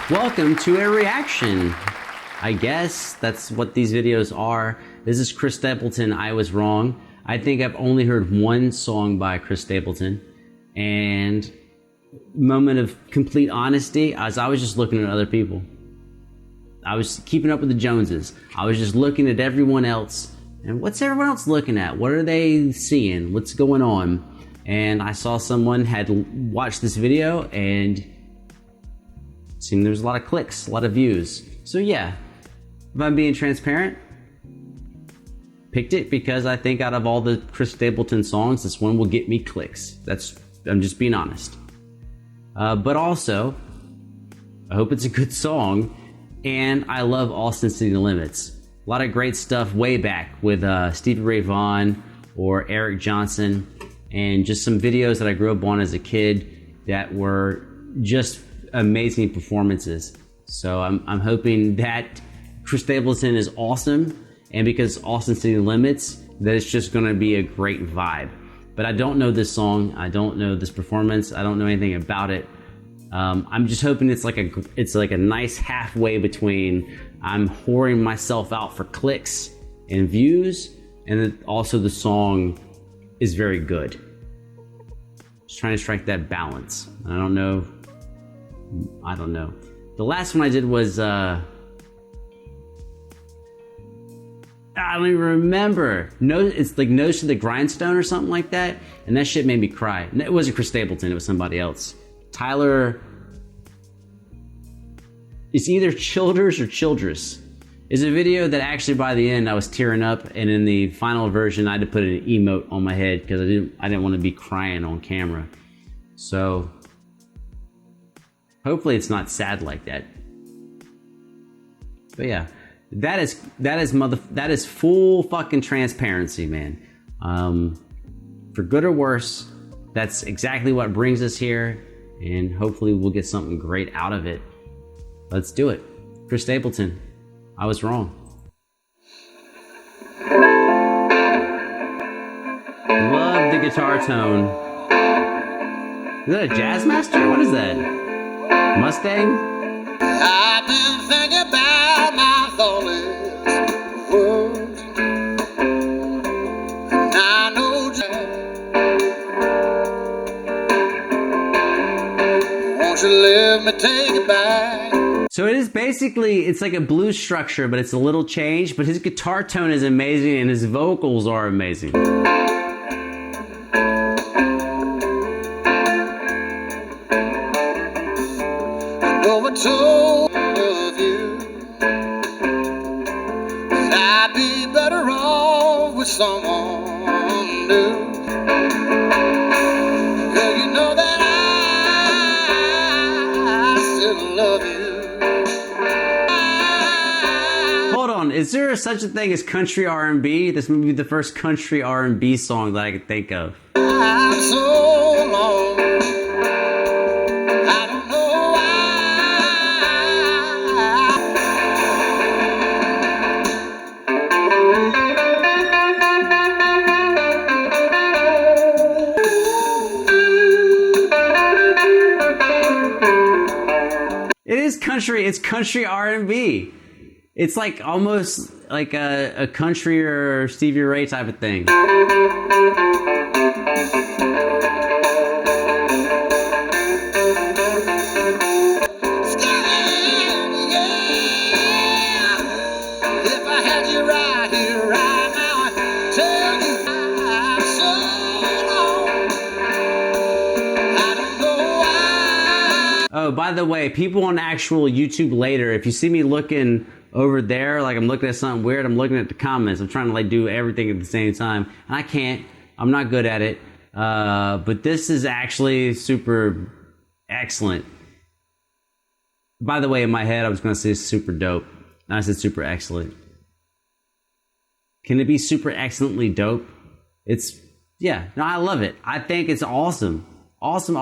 Welcome to a reaction. I guess that's what these videos are. This is Chris Stapleton, I Was Wrong. I think I've only heard one song by Chris Stapleton, and moment of complete honesty, as I was just looking at other people. I was keeping up with the Joneses. I was just looking at everyone else, and what's everyone else looking at? What are they seeing? What's going on? And I saw someone had watched this video and it seemed there was a lot of clicks, a lot of views. So yeah, if I'm being transparent, picked it because I think out of all the Chris Stapleton songs, this one will get me clicks. I'm just being honest. But also, I hope it's a good song, and I love Austin City Limits. A lot of great stuff way back with Stevie Ray Vaughan or Eric Johnson, and just some videos that I grew up on as a kid that were just amazing performances. So I'm hoping that Chris Stapleton is awesome, and because Austin City Limits, that it's just gonna be a great vibe. But I don't know this song, I don't know this performance, I don't know anything about it. I'm just hoping it's like a nice halfway between I'm whoring myself out for clicks and views, and then also the song is very good. Just trying to strike that balance. I don't know. The last one I did was I don't even remember. It's like Nose to the Grindstone or something like that, and that shit made me cry. It wasn't Chris Stapleton, it was somebody else. Tyler, it's either Childers or Childress. It's a video that actually by the end I was tearing up, and in the final version I had to put an emote on my head because I didn't want to be crying on camera. So hopefully it's not sad like that. But yeah, that is full fucking transparency, man. For good or worse, that's exactly what brings us here, and hopefully we'll get something great out of it. Let's do it. Chris Stapleton, I Was Wrong. Love the guitar tone. Is that a Jazzmaster? What is that? Mustang? I've been thinking about my thoughtless words. I know won't you let me take it back? So it is basically, it's like a blues structure, but it's a little changed, but his guitar tone is amazing and his vocals are amazing. I told of you that I'd be better off with someone new. Girl, you know that I still love you. Hold on, is there such a thing as country R&B? This may be the first country R&B song that I could think of. I'm so long. It's country R&B. It's like almost like a country or Stevie Ray type of thing. Oh, by the way, people on actual YouTube later, if you see me looking over there, like I'm looking at something weird, I'm looking at the comments. I'm trying to like do everything at the same time, and I can't. I'm not good at it. But this is actually super excellent. By the way, in my head, I was going to say super dope. And I said super excellent. Can it be super excellently dope? Yeah, no, I love it. I think it's awesome. Awesome.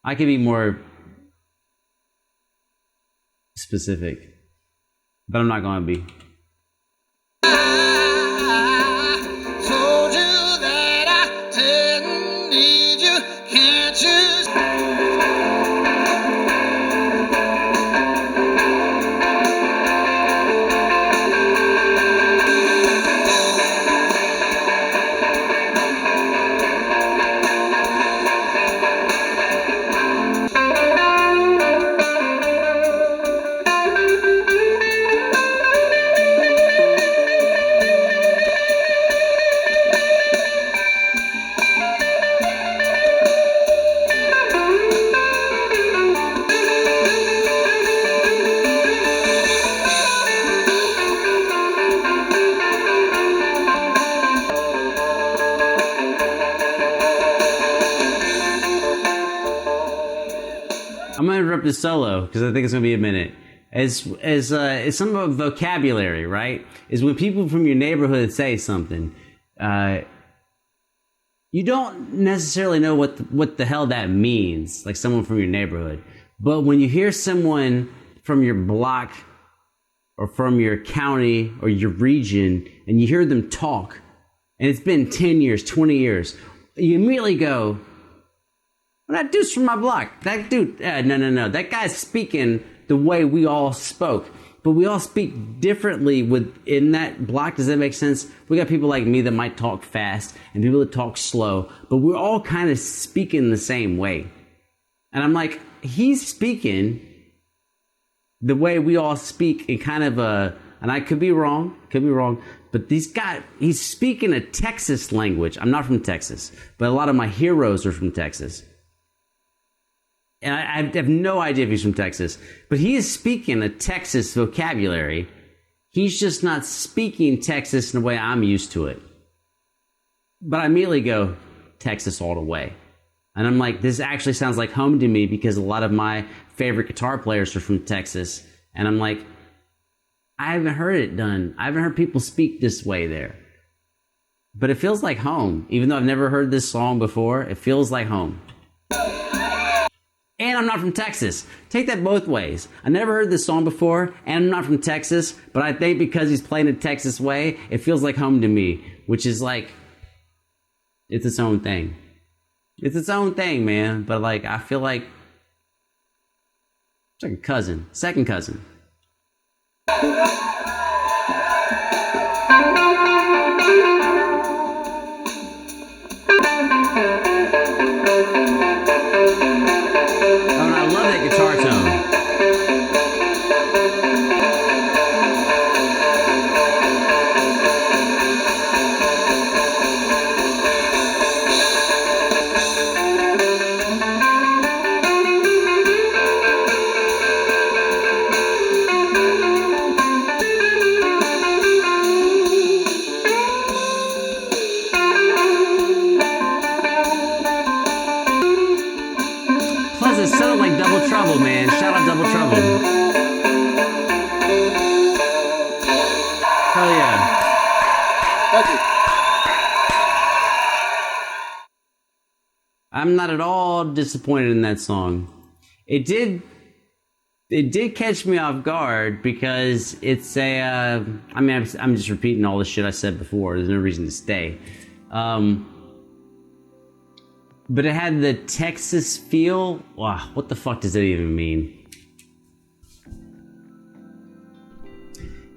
I could be more specific, but I'm not going to be. Told you that I didn't need you, can't you? I'm gonna interrupt this solo because I think it's gonna be a minute. As some of vocabulary, right? Is when people from your neighborhood say something, you don't necessarily know what the hell that means, like someone from your neighborhood. But when you hear someone from your block or from your county or your region, and you hear them talk, and it's been 10 years, 20 years, you immediately go, well, that dude's from my block. That dude, no. That guy's speaking the way we all spoke. But we all speak differently within that block. Does that make sense? We got people like me that might talk fast and people that talk slow, but we're all kind of speaking the same way. And I'm like, he's speaking the way we all speak in kind of and I could be wrong, but he's speaking a Texas language. I'm not from Texas, but a lot of my heroes are from Texas. And I have no idea if he's from Texas, but he is speaking a Texas vocabulary. He's just not speaking Texas in the way I'm used to it. But I immediately go, Texas all the way. And I'm like, this actually sounds like home to me because a lot of my favorite guitar players are from Texas. And I'm like, I haven't heard it done. I haven't heard people speak this way there. But it feels like home. Even though I've never heard this song before, it feels like home. And I'm not from Texas. Take that both ways. I never heard this song before, and I'm not from Texas, but I think because he's playing a Texas way, it feels like home to me, which is like, it's its own thing. It's its own thing, man. But like, I feel like it's like a cousin, second cousin. Guitar tone. Plus, it sounded like Double Trouble, man. Shout out Double Trouble. Hell yeah. Thank you. I'm not at all disappointed in that song. It did catch me off guard because it's I'm just repeating all the shit I said before. There's no reason to stay. But it had the Texas feel. Wow, what the fuck does that even mean?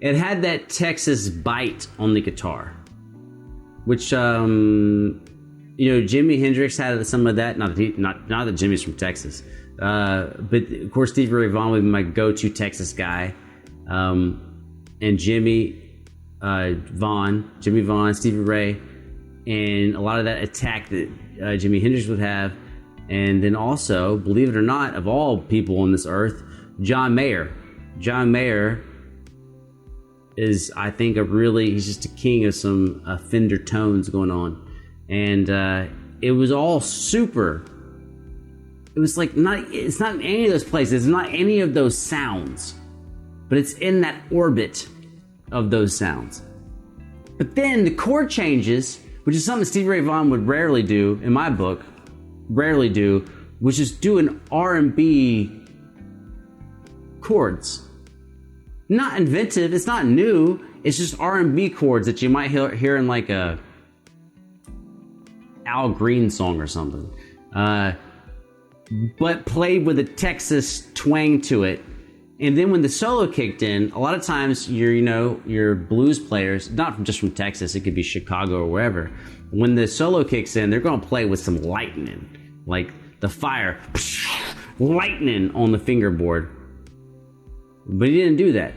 It had that Texas bite on the guitar, which Jimi Hendrix had some of that. Not that Jimmy's from Texas, but of course Stevie Ray Vaughan would be my go-to Texas guy, and Jimmy Vaughan, Stevie Ray, and a lot of that attack that Jimi Hendrix would have, and then also, believe it or not, of all people on this earth, John Mayer. John Mayer is, I think, he's just a king of some Fender tones going on. And it was all super. It was like, it's not in any of those places, it's not any of those sounds, but it's in that orbit of those sounds. But then the chord changes, which is something Stevie Ray Vaughan would rarely do, in my book, which is do an R&B chords. Not inventive, it's not new, it's just R&B chords that you might hear in like a Al Green song or something. But played with a Texas twang to it. And then when the solo kicked in, a lot of times your blues players, not just from Texas, it could be Chicago or wherever. When the solo kicks in, they're going to play with some lightning, like the fire, lightning on the fingerboard. But he didn't do that.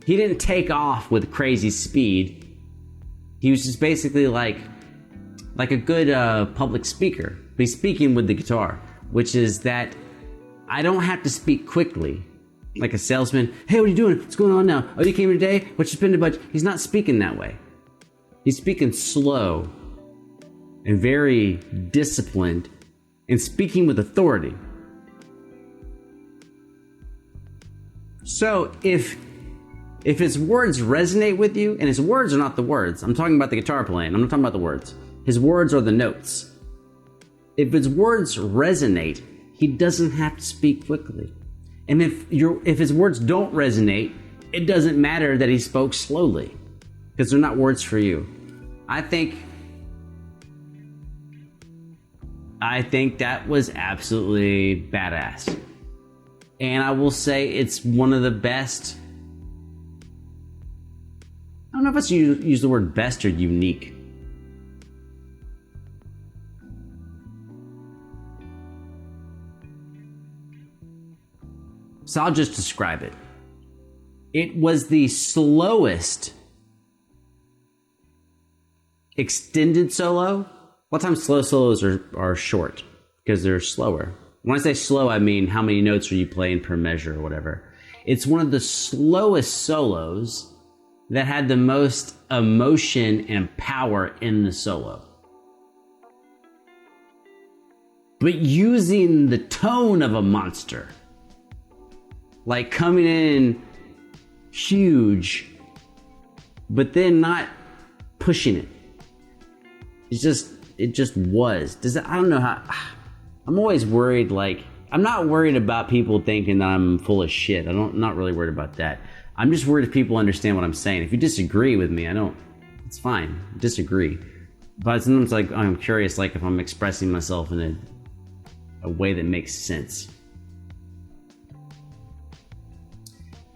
He didn't take off with crazy speed. He was just basically like a good public speaker. But he's speaking with the guitar, which is that I don't have to speak quickly. Like a salesman, hey, what are you doing? What's going on now? Oh, you came here today? What you spending budget? He's not speaking that way. He's speaking slow and very disciplined and speaking with authority. So if his words resonate with you, and his words are not the words, I'm talking about the guitar playing, I'm not talking about the words. His words are the notes. If his words resonate, he doesn't have to speak quickly. And if his words don't resonate, it doesn't matter that he spoke slowly, because they're not words for you. I think that was absolutely badass. And I will say it's one of the best. I don't know if I should use the word best or unique. So I'll just describe it. It was the slowest extended solo. A lot of times slow solos are short because they're slower. When I say slow, I mean how many notes are you playing per measure or whatever. It's one of the slowest solos that had the most emotion and power in the solo. But using the tone of a monster. Like coming in huge, but then not pushing it. It just was. I don't know how. I'm always worried. Like, I'm not worried about people thinking that I'm full of shit. I'm not really worried about that. I'm just worried if people understand what I'm saying. If you disagree with me, it's fine. Disagree. But sometimes, like, I'm curious, like, if I'm expressing myself in a way that makes sense.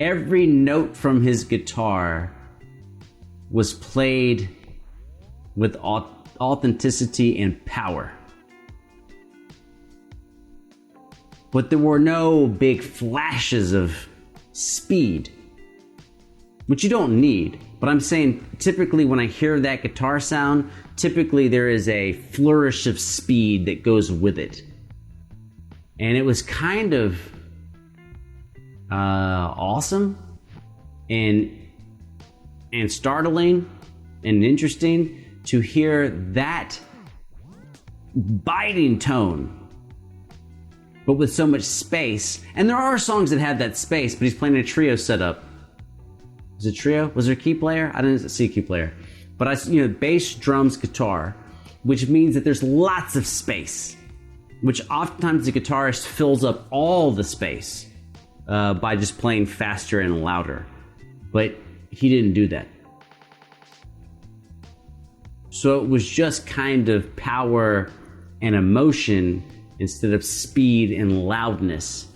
Every note from his guitar was played with authenticity and power. But there were no big flashes of speed, which you don't need. But I'm saying typically when I hear that guitar sound, typically there is a flourish of speed that goes with it. And it was kind of awesome and startling and interesting to hear that biting tone, but with so much space. And there are songs that have that space, but he's playing a trio setup. Was it trio? Was there a key player? I didn't see a key player. But bass, drums, guitar, which means that there's lots of space, which oftentimes the guitarist fills up all the space by just playing faster and louder. But he didn't do that. So it was just kind of power and emotion instead of speed and loudness,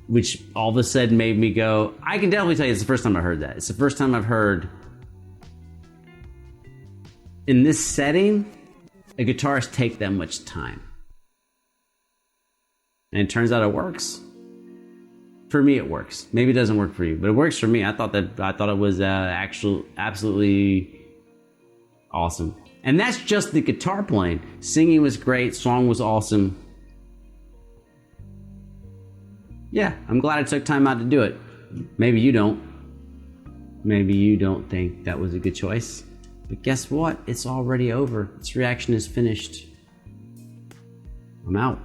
which all of a sudden made me go, I can definitely tell you it's the first time I heard that. It's the first time I've heard in this setting a guitarist take that much time. And it turns out it works. For me, it works. Maybe it doesn't work for you, but it works for me. I thought it was absolutely awesome. And that's just the guitar playing. Singing was great. Song was awesome. Yeah, I'm glad I took time out to do it. Maybe you don't. Maybe you don't think that was a good choice. But guess what? It's already over. This reaction is finished. I'm out.